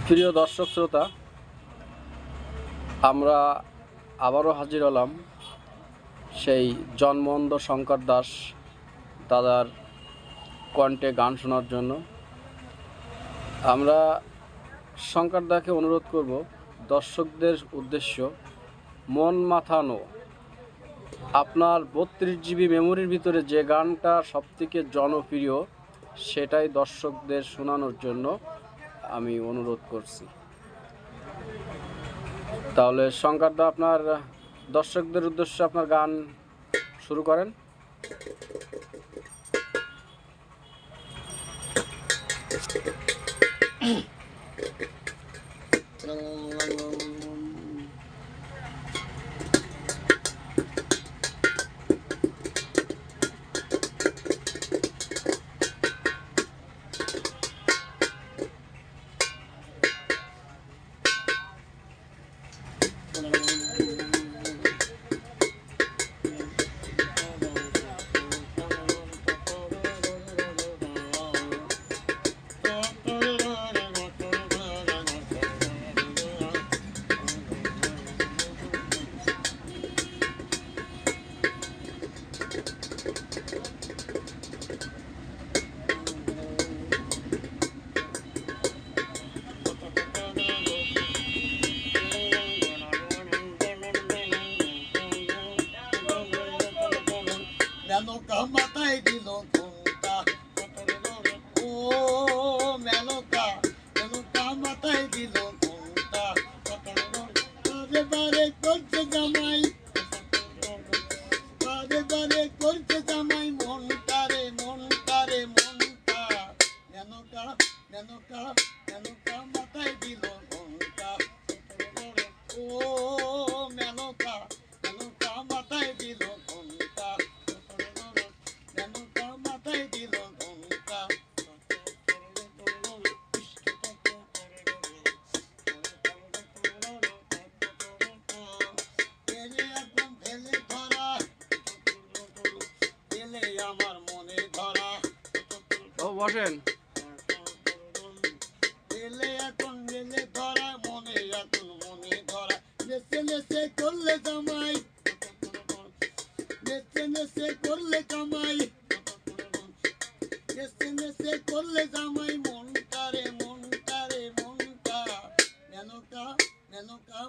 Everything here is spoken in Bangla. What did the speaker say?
প্রিয় দর্শক শ্রোতা, আমরা আবারও হাজির হলাম সেই জন্মন্ধ শঙ্কর দাস দাদার কণ্ঠে গান শোনার জন্য। আমরা শঙ্কর দাকে অনুরোধ করব দর্শকদের উদ্দেশ্য, মন মাথানো আপনার 32 জিবি মেমোরির ভিতরে যে গানটা সবথেকে জনপ্রিয় সেটাই দর্শকদের শোনানোর জন্য আমি অনুরোধ করছি। তাহলে শঙ্কর দা, আপনার দর্শকদের উদ্দেশ্যে আপনার গান শুরু করেন। মেনকা মাথায় দিল ঘুমটা, ও মেনকা মেনকা মাথায় দিল ঘুমটা, বারে বারে করছে জামাই, বারে বারে করছে জামাই মনটা রে মনটা রে মনটা। মেনকা মেনকা মেনকা মাথায় দিল ঘুমটা, ও মেনকা মেনকা মাথায় দিল ঘুমটা, মেনকা মাথায় দিল ঘুমটা। ফেলে এখন ফেলে ধরা, ফেলে আমার মনে ধরা, ও বসেন। ফেলে এখন ফেলে ধরা, মনে এখন মনে ধরা। নেচে নেচে করলে জামাই, নেচে নেচে করলে কামাই, নেচে নেচে করলে জামাই মনটা রে মনটা রে মনটা। মেনকা মেনকা